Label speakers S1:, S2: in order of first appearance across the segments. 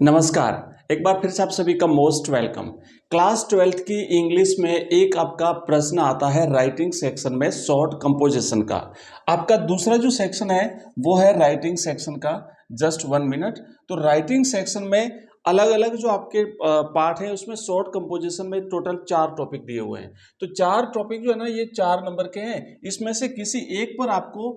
S1: नमस्कार। एक बार फिर से आप सभी का मोस्ट वेलकम। क्लास 12th की इंग्लिश में एक आपका प्रश्न आता है राइटिंग सेक्शन में शॉर्ट कंपोजिशन का। आपका दूसरा जो सेक्शन है वो है राइटिंग सेक्शन का। Just 1 minute. तो राइटिंग सेक्शन में अलग अलग जो आपके पार्ट है उसमें शॉर्ट कंपोजिशन में टोटल 4 टॉपिक दिए हुए हैं। तो 4 टॉपिक जो है ना ये 4 नंबर के हैं। इसमें से किसी एक पर आपको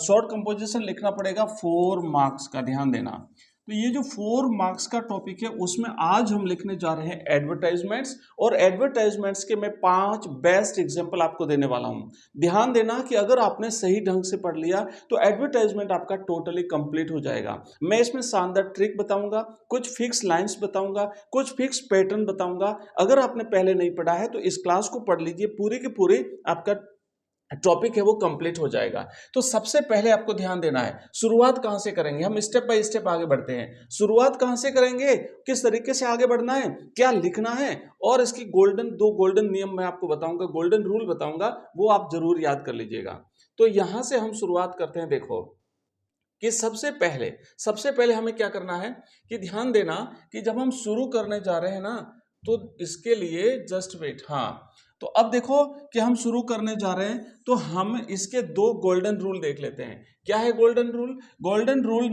S1: शॉर्ट कंपोजिशन लिखना पड़ेगा 4 मार्क्स का, ध्यान देना। तो ये जो 4 मार्क्स का टॉपिक है उसमें आज हम लिखने जा रहे हैं एडवर्टाइजमेंट्स, और एडवर्टाइजमेंट्स के मैं 5 बेस्ट एग्जांपल आपको देने वाला हूं। ध्यान देना कि अगर आपने सही ढंग से पढ़ लिया तो एडवर्टाइजमेंट आपका टोटली कंप्लीट हो जाएगा। मैं इसमें शानदार ट्रिक बताऊंगा, कुछ फिक्स लाइंस बताऊंगा, कुछ फिक्स पैटर्न बताऊंगा। अगर आपने पहले नहीं पढ़ा है तो इस क्लास को पढ़ लीजिए, पूरे के पूरे आपका टॉपिक है वो कंप्लीट हो जाएगा। तो सबसे पहले आपको ध्यान देना है शुरुआत कहां से करेंगे। हम स्टेप बाय स्टेप आगे बढ़ते हैं। शुरुआत कहां से करेंगे, किस तरीके से आगे बढ़ना है, क्या लिखना है, और इसकी दो गोल्डन नियम मैं आपको बताऊंगा, गोल्डन रूल बताऊंगा, वो आप जरूर याद कर लीजिएगा। तो यहां से हम शुरुआत करते हैं। देखो कि सबसे पहले हमें क्या करना है कि ध्यान देना कि जब हम शुरू करने जा रहे हैं ना तो इसके लिए जस्ट वेट। हाँ, तो अब देखो कि हम शुरू करने जा रहे हैं तो हम इसके 2 गोल्डन रूल देख लेते हैं। क्या है golden rule? Golden rule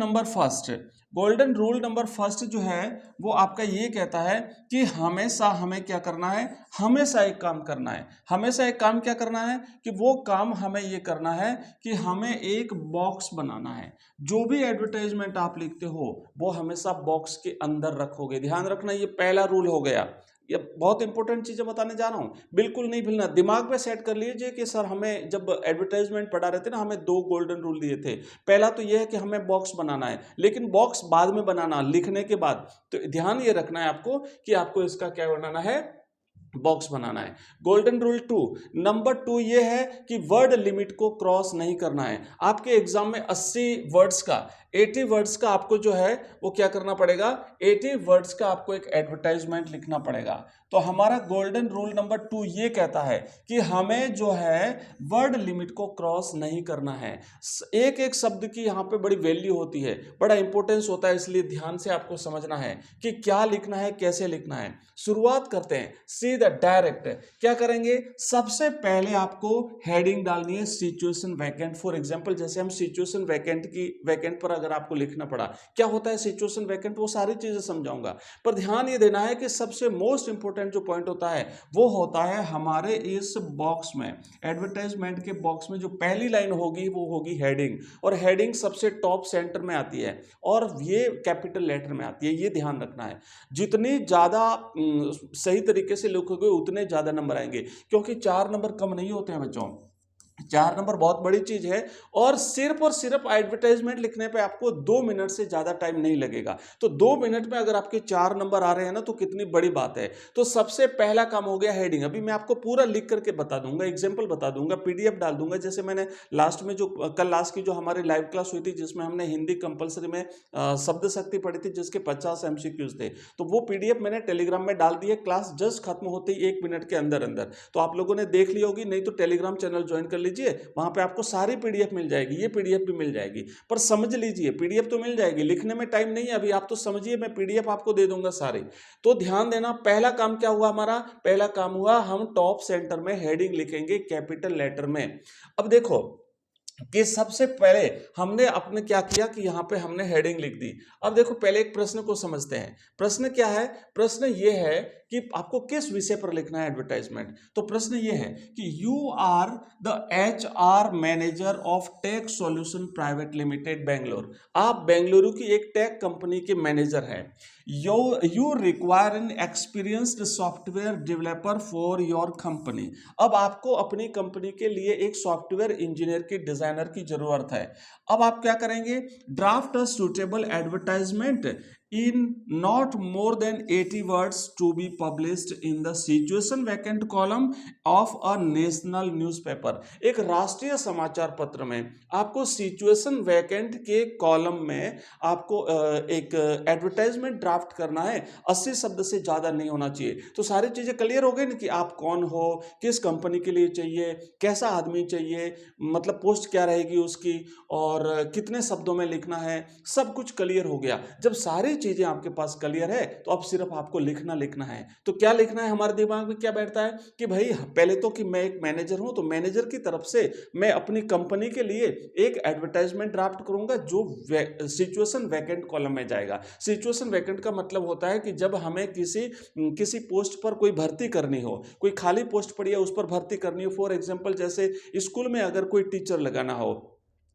S1: number first जो है वो आपका ये कहता है कि हमेशा हमें क्या करना है, हमेशा एक काम करना है। हमेशा एक काम क्या करना है कि वो काम हमें ये करना है कि हमें एक बॉक्स बनाना है। जो भी एडवर्टाइजमेंट आप लिखते हो वो हमेशा बॉक्स के अंदर रखोगे। ध्यान रखना, ये पहला रूल हो गया। ये बहुत इंपॉर्टेंट चीजें बताने जा रहा हूं, बिल्कुल नहीं भूलना। दिमाग में सेट कर लीजिए कि सर हमें जब एडवर्टाइजमेंट पढ़ा रहे थे ना, हमें 2 गोल्डन रूल दिए थे। पहला तो यह है कि हमें बॉक्स बनाना है, लेकिन बॉक्स बाद में बनाना, लिखने के बाद। तो ध्यान ये रखना है आपको कि आपको इसका क्या बनाना है, बॉक्स बनाना है। गोल्डन रूल 2 नंबर 2 ये है कि वर्ड लिमिट को क्रॉस नहीं करना है। आपके एग्जाम में 80 वर्ड्स का, 80 वर्ड्स का आपको जो है वो क्या करना पड़ेगा, 80 वर्ड्स का आपको एक एडवर्टाइजमेंट लिखना पड़ेगा। तो हमारा गोल्डन रूल नंबर 2 ये कहता है कि हमें जो है वर्ड लिमिट को क्रॉस नहीं करना है। एक एक शब्द की यहाँ पे बड़ी वैल्यू होती है, बड़ा इंपॉर्टेंस होता है, इसलिए ध्यान से आपको समझना है कि क्या लिखना है, कैसे लिखना है। शुरुआत करते हैं सीधा डायरेक्ट। क्या करेंगे, सबसे पहले आपको हेडिंग डालनी है सिचुएशन वैकेंट। फॉर एग्जांपल जैसे हम सिचुएशन वैकेंट पर अगर आपको लिखना पड़ा, क्या होता है सिचुएशन वैकेंट, वो सारी चीजें समझाऊंगा। पर ध्यान ये देना है कि सबसे मोस्ट इंपॉर्टेंट जो पॉइंट होता है वो होता है हमारे इस बॉक्स में, एडवर्टाइजमेंट के बॉक्स में जो पहली लाइन होगी वो होगी हेडिंग, और हेडिंग सबसे टॉप सेंटर में आती है और ये कैपिटल लेटर में आती है। ये ध्यान रखना है। जितनी ज्यादा सही तरीके से लिखोगे उतने ज्यादा नंबर आएंगे, क्योंकि 4 नंबर कम नहीं होते हैं बच्चों। 4 नंबर बहुत बड़ी चीज है, और सिर्फ एडवर्टाइजमेंट लिखने पे आपको 2 मिनट से ज्यादा टाइम नहीं लगेगा। तो 2 मिनट में अगर आपके 4 नंबर आ रहे हैं ना तो कितनी बड़ी बात है। तो सबसे पहला काम हो गया हेडिंग। अभी मैं आपको पूरा लिख करके बता दूंगा, एग्जाम्पल बता दूंगा, पीडीएफ डाल दूंगा। जैसे मैंने लास्ट में जो कल लास्ट की जो हमारी लाइव क्लास हुई थी जिसमें हमने हिंदी कंपलसरी में शब्द शक्ति पढ़ी थी जिसके 50 एमसीक्यूज थे, तो वो पीडीएफ मैंने टेलीग्राम में डाल दी है। क्लास जस्ट खत्म होते ही 1 मिनट के अंदर अंदर, तो आप लोगों ने देख ली होगी, नहीं तो टेलीग्राम चैनल ज्वाइन कर लीजिए, वहां पे आपको सारी पीडीएफ मिल जाएगी। ये पीडीएफ भी मिल जाएगी, पर समझ लीजिए पीडीएफ तो मिल जाएगी, लिखने में टाइम नहीं है अभी, आप तो समझिए, मैं पीडीएफ आपको दे दूंगा सारी। तो ध्यान देना, पहला काम क्या हुआ हमारा, पहला काम हुआ हम टॉप सेंटर में हेडिंग लिखेंगे कैपिटल लेटर में। अब देखो कि सबसे पहले हमने अपने क्या किया कि यहां पे हमने हेडिंग लिख दी। अब देखो पहले एक प्रश्न को समझते हैं। प्रश्न क्या है, प्रश्न ये है कि आपको किस विषय पर लिखना है एडवर्टाइजमेंट। तो प्रश्न ये है कि you are the HR manager of tech solution private limited Bangalore. आप बेंगलुरु की एक टेक कंपनी के मैनेजर हैं। You require an experienced software developer for your company. अब आपको अपनी कंपनी के लिए एक सॉफ्टवेयर इंजीनियर की, डिजाइनर की जरूरत है। अब आप क्या करेंगे, draft a suitable advertisement in not more than 80 words to be published in the situation vacant column of a national newspaper। एक राष्ट्रीय समाचार पत्र में आपको सिचुएशन वैकेंट के कॉलम में आपको एक एडवर्टाइजमेंट ड्राफ्ट करना है। 80 शब्द से ज्यादा नहीं होना चाहिए। तो सारी चीजें क्लियर हो गई ना कि आप कौन हो, किस कंपनी के लिए चाहिए, कैसा आदमी चाहिए, मतलब पोस्ट क्या रहेगी उसकी, और कितने शब्दों में लिखना है, सब कुछ क्लियर हो गया। जब सारी चीजें आपके पास क्लियर है तो अब सिर्फ आपको लिखना है। तो क्या लिखना है, हमारे दिमाग में क्या बैठता है कि भाई पहले तो कि मैं एक मैनेजर हूं, तो मैनेजर की तरफ से मैं अपनी कंपनी के लिए एक एडवर्टाइजमेंट ड्राफ्ट करूंगा जो सिचुएशन वैकेंट कॉलम में जाएगा। सिचुएशन वैकेंट का मतलब होता है कि जब हमें किसी पोस्ट पर कोई भर्ती करनी हो, कोई खाली पोस्ट पड़ी है उस पर भर्ती करनी हो। फॉर एग्जांपल जैसे स्कूल में अगर कोई टीचर लगाना हो,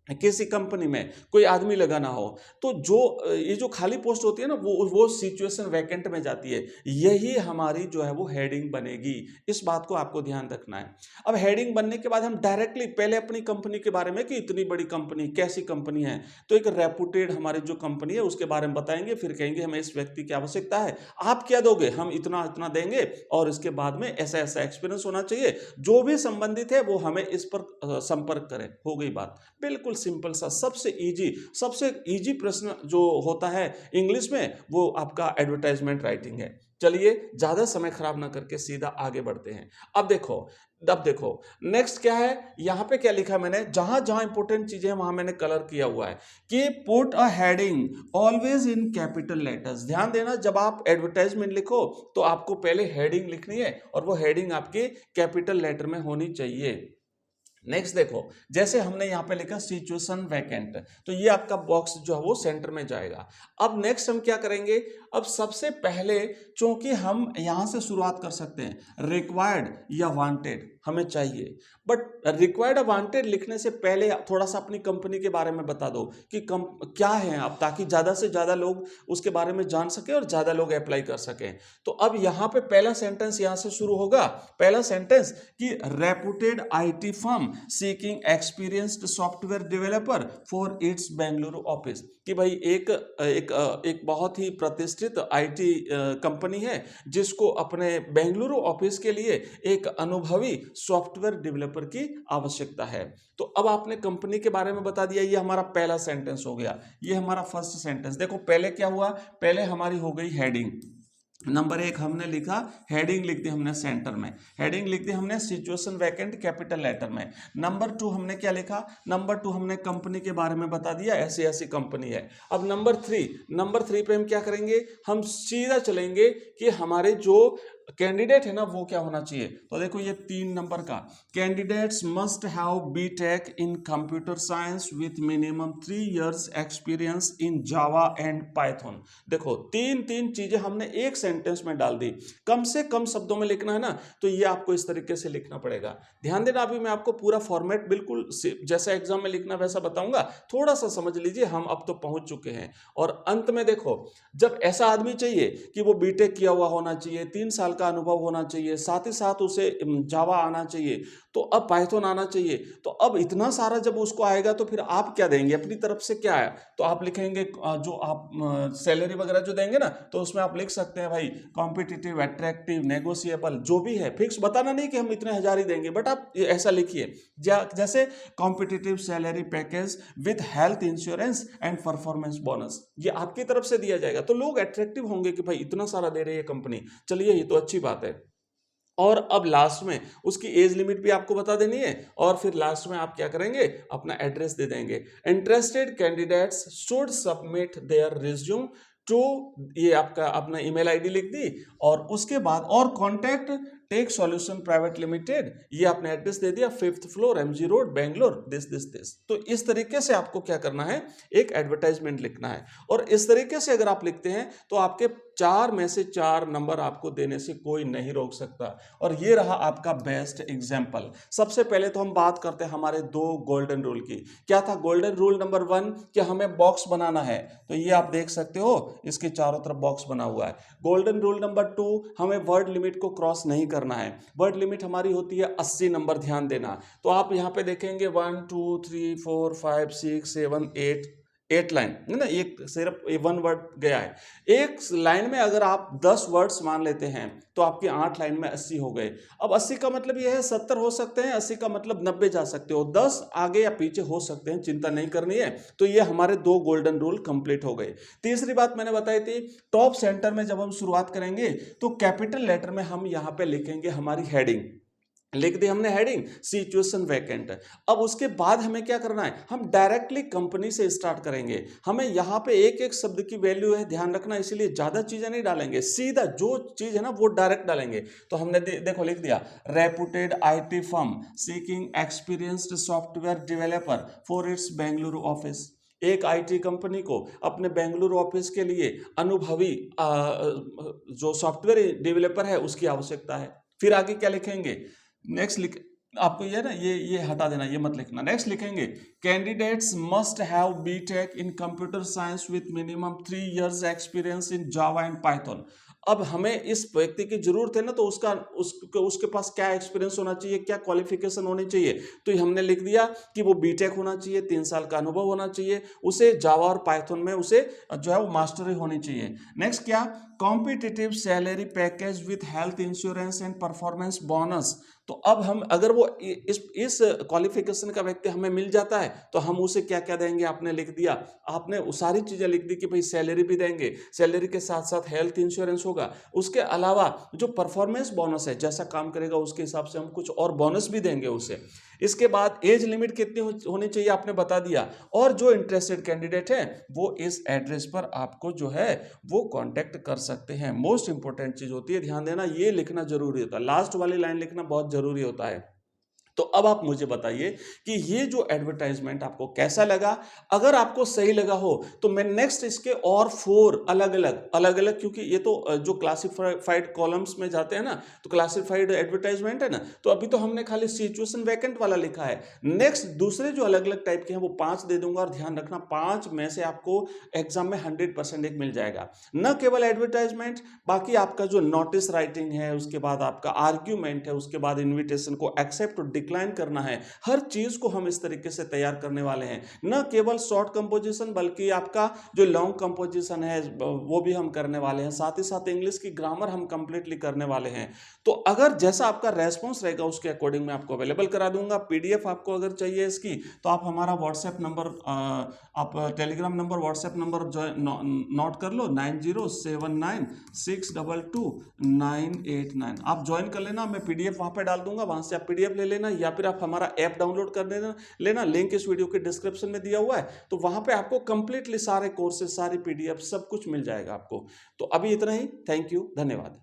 S1: किसी कंपनी में कोई आदमी लगाना हो, तो जो ये जो खाली पोस्ट होती है ना वो सिचुएशन वैकेंट में जाती है। यही हमारी जो है वो हेडिंग बनेगी। इस बात को आपको ध्यान रखना है। अब हेडिंग बनने के बाद हम डायरेक्टली पहले अपनी कंपनी के बारे में कि इतनी बड़ी कंपनी, कैसी कंपनी है, तो एक रेपुटेड हमारी जो कंपनी है उसके बारे में बताएंगे। फिर कहेंगे हमें इस व्यक्ति की आवश्यकता है, आप क्या दोगे, हम इतना इतना देंगे, और इसके बाद में ऐसा ऐसा एक्सपीरियंस होना चाहिए। जो भी संबंधित है वो हमें इस पर संपर्क करे। हो गई बात। बिल्कुल सिंपल सा, सबसे इजी प्रश्न जो होता है इंग्लिश में वो आपका एडवर्टाइजमेंट राइटिंग है। चलिए ज्यादा समय खराब ना करके सीधा आगे बढ़ते हैं। अब देखो नेक्स्ट क्या है, यहां पे क्या लिखा मैंने, जहां जहां इंपॉर्टेंट चीजें हैं वहां मैंने कलर किया हुआ है कि put a heading always in capital letters. ध्यान देना, जब आप एडवर्टाइजमेंट लिखो तो आपको पहले हेडिंग लिखनी है और वो हेडिंग आपके कैपिटल लेटर में होनी चाहिए। नेक्स्ट देखो, जैसे हमने यहां पे लिखा सिचुएशन वैकेंट, तो ये आपका बॉक्स जो है वो सेंटर में जाएगा। अब नेक्स्ट हम क्या करेंगे, अब सबसे पहले चूंकि हम यहां से शुरुआत कर सकते हैं, रिक्वायर्ड या वांटेड हमें चाहिए, बट रिक्वायर्ड और वांटेड लिखने से पहले थोड़ा सा अपनी कंपनी के बारे में बता दो कि क्या है आप, ताकि ज्यादा से ज्यादा लोग उसके बारे में जान सके और ज्यादा लोग अप्लाई कर सकें। तो अब यहां पे पहला सेंटेंस यहां से शुरू होगा। पहला सेंटेंस कि reputed IT firm seeking experienced software developer for its Bengaluru office, कि भाई एक बहुत ही प्रतिष्ठित आईटी कंपनी है जिसको अपने बेंगलुरु ऑफिस के लिए एक अनुभवी सॉफ्टवेयर डेवलपर की आवश्यकता है। तो अब आपने कंपनी के बारे में बता दिया, ये हमारा पहला सेंटेंस हो गया, ये हमारा फर्स्ट सेंटेंस। देखो पहले क्या हुआ, पहले हमारी हो गई हेडिंग। नंबर एक हमने लिखा, हेडिंग लिख दी हमने सेंटर में, हेडिंग लिख दी हमने सिचुएशन वैकेंट कैपिटल लेटर में। नंबर टू हमने क्या लिखा, नंबर टू हमने कंपनी के बारे में बता दिया, ऐसी ऐसी कंपनी है। अब नंबर थ्री पे हम क्या करेंगे, हम सीधा चलेंगे कि हमारे जो कैंडिडेट है ना वो क्या होना चाहिए। तो देखो ये 3 नंबर का, candidates must have BTech in computer science with minimum 3 years experience in Java and Python. देखो तीन चीजें हमने एक सेंटेंस में डाल दी, कम से कम शब्दों में लिखना है ना, तो ये आपको इस तरीके से लिखना पड़ेगा। ध्यान देना, अभी मैं आपको पूरा फॉर्मेट बिल्कुल जैसा एग्जाम में लिखना वैसा बताऊंगा, थोड़ा सा समझ लीजिए, हम अब तो पहुंच चुके हैं। और अंत में देखो, जब ऐसा आदमी चाहिए कि वो बीटेक किया हुआ होना चाहिए, 3 साल का अनुभव होना चाहिए, साथ ही साथ उसे जावा आना चाहिए, तो अब पाइथन आना चाहिए। तो अब इतना सारा जब उसको आएगा तो फिर आप क्या देंगे अपनी तरफ से, क्या है, तो आप लिखेंगे जो आप सैलरी वगैरह जो देंगे ना, तो उसमें आप लिख सकते हैं भाई कॉम्पिटिटिव, अट्रैक्टिव, नेगोशिएबल, जो भी है, फिक्स बताना नहीं कि हम इतने हजार ही देंगे, बट आप ऐसा लिखिए जैसे competitive salary package with health insurance and performance bonus, ये आपकी तरफ से दिया जाएगा। तो लोग अट्रैक्टिव होंगे कि भाई इतना सारा दे रही है कंपनी, चलिए ये तो अच्छी बात है। और अब लास्ट में उसकी एज लिमिट भी आपको बता देनी है, और फिर लास्ट में आप क्या करेंगे, अपना एड्रेस दे देंगे। Interested candidates should submit their resume to, ये आपका अपना ईमेल आईडी लिख दी, और उसके बाद और contact tech solution private limited, ये आपने एड्रेस दे दिया, 5th floor MG road Bangalore, this. तो इस तरीके से आपको क्या करना है, एक एडवर्टाइजमेंट लिखना है। और इस तरीके से अगर आप लिखते हैं तो आपके 4 में से 4 नंबर आपको देने से कोई नहीं रोक सकता। और ये रहा आपका बेस्ट एग्जाम्पल। सबसे पहले तो हम बात करते हैं हमारे 2 गोल्डन रूल की। क्या था गोल्डन रूल नंबर 1, कि हमें बॉक्स बनाना है, तो ये आप देख सकते हो इसके चारों तरफ बॉक्स बना हुआ है। गोल्डन रूल नंबर 2, हमें वर्ड लिमिट को क्रॉस नहीं करना है। वर्ड लिमिट हमारी होती है 80 नंबर, ध्यान देना। तो आप यहां पे देखेंगे 1 2 3 4 5 6 7 8 लाइन है ना, एक सिर्फ 1 वर्ड गया है। एक लाइन में अगर आप 10 वर्ड्स मान लेते हैं तो आपके 8 लाइन में 80 हो गए। अब 80 का मतलब यह है 70 हो सकते हैं, 80 का मतलब 90 जा सकते हो, 10 आगे या पीछे हो सकते हैं, चिंता नहीं करनी है। तो ये हमारे 2 गोल्डन रूल कंप्लीट हो गए। तीसरी बात मैंने बताई थी, टॉप सेंटर में जब हम शुरुआत करेंगे तो कैपिटल लेटर में हम यहां पे लिखेंगे हमारी हेडिंग। लिख दी हमने हेडिंग, सिचुएशन वैकेंट। अब उसके बाद हमें क्या करना है, हम डायरेक्टली कंपनी से स्टार्ट करेंगे। हमें यहाँ पे एक एक शब्द की वैल्यू है, ध्यान रखना, इसीलिए ज्यादा चीजें नहीं डालेंगे, सीधा जो चीज है ना वो डायरेक्ट डालेंगे। तो हमने देखो लिख दिया, reputed IT firm seeking experienced software developer for its Bengaluru office. एक आईटी कंपनी को अपने बेंगलुरु ऑफिस के लिए अनुभवी जो सॉफ्टवेयर डेवलपर है उसकी आवश्यकता है। फिर आगे क्या लिखेंगे, नेक्स्ट लिख, आपको ये ना ये हटा देना, ये मत लिखना। नेक्स्ट लिखेंगे, candidates must have BTech in computer science with minimum 3 years experience in Java and Python. अब हमें इस व्यक्ति की जरूरत है ना, तो उसके पास क्या एक्सपीरियंस होना चाहिए, क्या क्वालिफिकेशन होनी चाहिए। तो हमने लिख दिया कि वो बीटेक होना चाहिए, 3 साल का अनुभव होना चाहिए, उसे जावा और पाइथन में उसे जो है वो मास्टरी होनी चाहिए। नेक्स्ट क्या, competitive salary package with health insurance and performance bonus. तो अब हम अगर वो इस क्वालिफिकेशन का व्यक्ति हमें मिल जाता है तो हम उसे क्या क्या देंगे, आपने लिख दिया, आपने सारी चीजें लिख दी कि भाई सैलरी भी देंगे, सैलरी के साथ साथ हेल्थ इंश्योरेंस होगा, उसके अलावा जो परफॉर्मेंस बोनस है, जैसा काम करेगा उसके हिसाब से हम कुछ और बोनस भी देंगे उसे। इसके बाद एज लिमिट कितनी होनी चाहिए आपने बता दिया, और जो इंटरेस्टेड कैंडिडेट है वो इस एड्रेस पर आपको जो है वो कांटेक्ट कर सकते हैं। मोस्ट इंपॉर्टेंट चीज होती है, ध्यान देना, ये लिखना जरूरी होता है, लास्ट वाली लाइन लिखना बहुत जरूरी होता है। तो अब आप मुझे बताइए कि ये जो एडवर्टाइजमेंट आपको कैसा लगा। अगर आपको सही लगा हो तो मैं नेक्स्ट इसके और 4 अलग अलग, क्योंकि ये तो जो क्लासिफाइड कॉलम्स में जाते हैं ना, तो क्लासिफाइड एडवर्टाइजमेंट है ना, तो अभी तो हमने खाली सिचुएशन वैकेंट वाला लिखा है। नेक्स्ट दूसरे जो अलग अलग टाइप के हैं वो 5 दे दूंगा, और ध्यान रखना 5 में से आपको एग्जाम में 100% एक मिल जाएगा। न केवल एडवर्टाइजमेंट, बाकी आपका जो नोटिस राइटिंग है, उसके बाद आपका आर्ग्यूमेंट है, उसके बाद इन्विटेशन को एक्सेप्ट डिक्लाइन करना है, हर चीज को हम इस तरीके से तैयार करने वाले हैं। न केवल शॉर्ट कंपोजिशन बल्कि आपका जो लॉन्ग कंपोजिशन है वो भी हम करने वाले हैं, साथ ही साथ इंग्लिश की ग्रामर हम कंप्लीटली करने वाले हैं। तो अगर जैसा आपका रेस्पॉन्स रहेगा उसके अकॉर्डिंग मैं आपको अवेलेबल करा दूंगा। पीडीएफ आपको अगर चाहिए इसकी तो आप हमारा व्हाट्सएप नंबर, आप Telegram number, WhatsApp number note कर लो, 9079622989। आप ज्वाइन कर लेना, मैं पीडीएफ वहां पे डाल दूंगा, वहां से आप पीडीएफ ले लेना, या फिर आप हमारा ऐप डाउनलोड कर लेना, लिंक इस वीडियो के डिस्क्रिप्शन में दिया हुआ है। तो वहां पे आपको कंप्लीटली सारे कोर्सेज, सारी पीडीएफ सब कुछ मिल जाएगा आपको। तो अभी इतना ही, थैंक यू, धन्यवाद।